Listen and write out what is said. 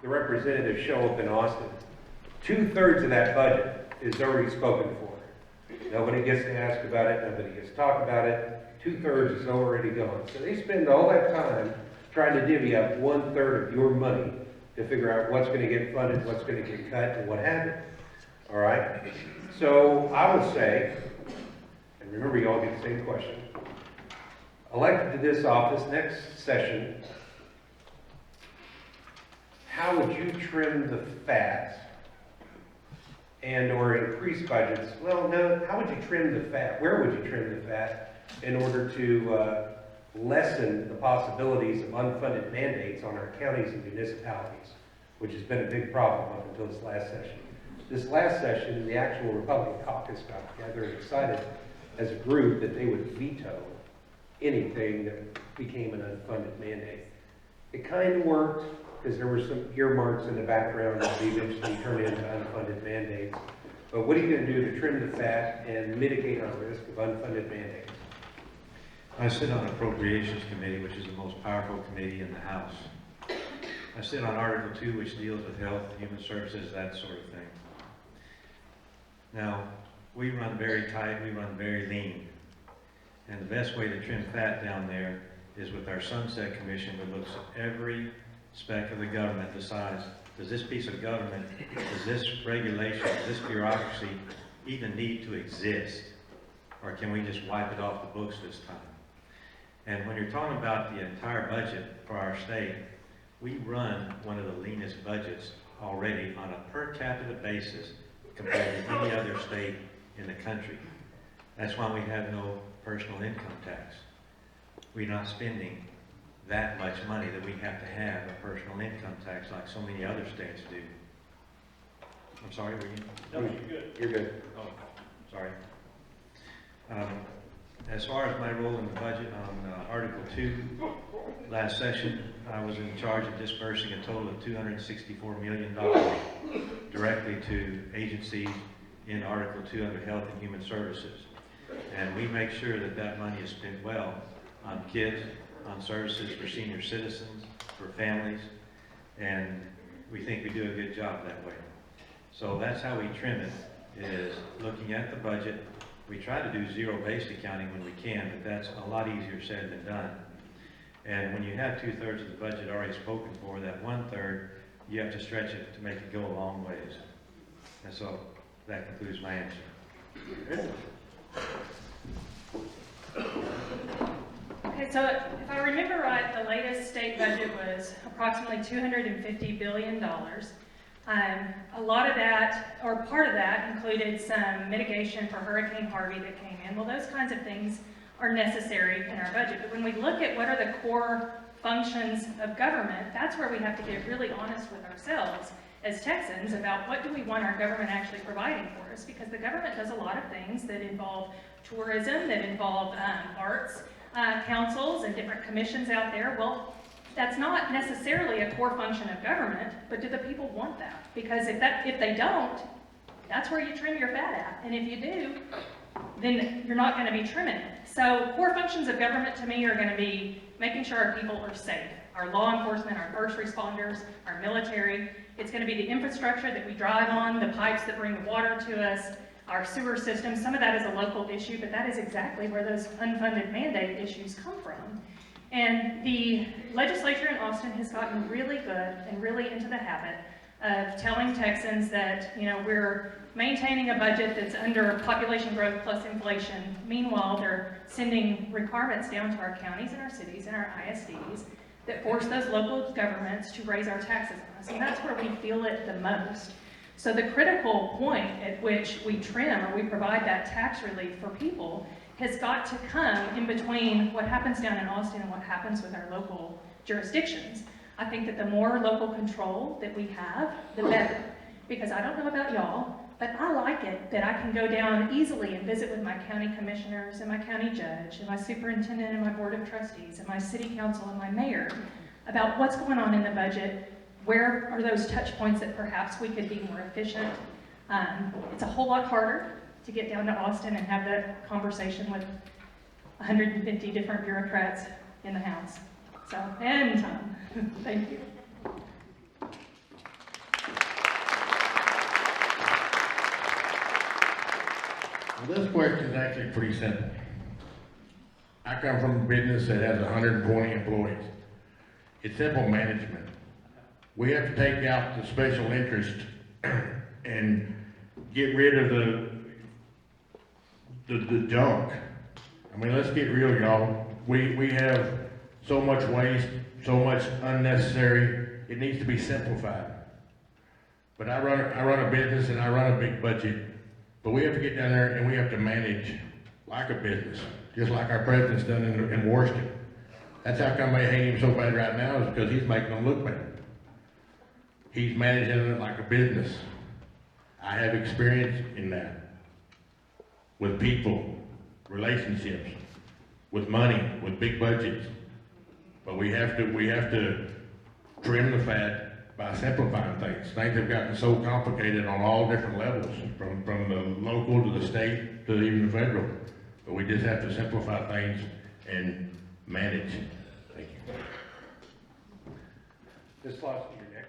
the representatives show up in Austin, 2/3 of that budget is already spoken for. Nobody gets to ask about it, nobody gets to talk about it, 2/3 is already gone. So they spend all that time trying to divvy up 1/3 of your money to figure out what's going to get funded, what's going to get cut, and what happened. All right? So I would say, and remember you all get the same question, elected to this office next session, how would you trim the fat and or increase budgets? Well, no, how would you trim the fat? Where would you trim the fat in order to lessen the possibilities of unfunded mandates on our counties and municipalities, which has been a big problem up until this last session. This last session, the actual Republican caucus got together and decided as a group that they would veto anything that became an unfunded mandate. It kind of worked because there were some earmarks in the background that eventually turned into unfunded mandates. But what are you going to do to trim the fat and mitigate our risk of unfunded mandates? I sit on Appropriations Committee, which is the most powerful committee in the House. I sit on Article 2, which deals with health, human services, that sort of thing. Now, we run very tight, we run very lean. And the best way to trim fat down there is with our Sunset Commission that looks at every speck of the government, decides, does this piece of government, does this regulation, does this bureaucracy even need to exist? Or can we just wipe it off the books this time? And when you're talking about the entire budget for our state, we run one of the leanest budgets already on a per capita basis compared to any other state in the country. That's why we have no personal income tax. We're not spending that much money that we have to have a personal income tax like so many other states do. I'm sorry, were you? No, you're good. You're good. Oh, sorry. As far as my role in the budget on Article 2, last session I was in charge of dispersing a total of $264 million directly to agencies in Article 2 under Health and Human Services. And we make sure that that money is spent well on kids, on services for senior citizens, for families, and we think we do a good job that way. So that's how we trim it, is looking at the budget. We try to do zero-based accounting when we can, but that's a lot easier said than done. And when you have 2/3 of the budget already spoken for, that 1/3, you have to stretch it to make it go a long ways. And so that concludes my answer. Okay, so if I remember right, the latest state budget was approximately $250 billion. A lot of that, or part of that, included some mitigation for Hurricane Harvey that came in. Well, those kinds of things are necessary in our budget. But when we look at what are the core functions of government, that's where we have to get really honest with ourselves as Texans about what do we want our government actually providing for us, because the government does a lot of things that involve tourism, that involve arts councils and different commissions out there. Well, that's not necessarily a core function of government, but do the people want that? Because if they don't, that's where you trim your fat at. And if you do, then you're not going to be trimming it. So core functions of government to me are going to be making sure our people are safe. Our law enforcement, our first responders, our military. It's going to be the infrastructure that we drive on, the pipes that bring the water to us, our sewer system. Some of that is a local issue, but that is exactly where those unfunded mandate issues come from. And the legislature in Austin has gotten really good and really into the habit of telling Texans that, you know, we're maintaining a budget that's under population growth plus inflation. Meanwhile, they're sending requirements down to our counties and our cities and our ISDs that force those local governments to raise our taxes on us. And that's where we feel it the most. So the critical point at which we trim or we provide that tax relief for people has got to come in between what happens down in Austin and what happens with our local jurisdictions. I think that the more local control that we have, the better. Because I don't know about y'all, but I like it that I can go down easily and visit with my county commissioners and my county judge and my superintendent and my board of trustees and my city council and my mayor about what's going on in the budget. Where are those touch points that perhaps we could be more efficient? It's a whole lot harder to get down to Austin and have that conversation with 150 different bureaucrats in the House. So, and thank you. Well, this question is actually pretty simple. I come from a business that has 120 employees. It's simple management. We have to take out the special interest and get rid of the junk. I mean, let's get real, y'all. We have so much waste, so much unnecessary. It needs to be simplified. But I run a business and I run a big budget. But we have to get down there and we have to manage like a business, just like our president's done in Washington. That's how come they hate him so bad right now, is because he's making them look bad. He's managing it like a business. I have experience in that. With people, relationships, with money, with big budgets. But we have to trim the fat by simplifying things. Things have gotten so complicated on all different levels, from the local to the state to even the federal. But we just have to simplify things and manage. Thank you. Ms. Lawson, you're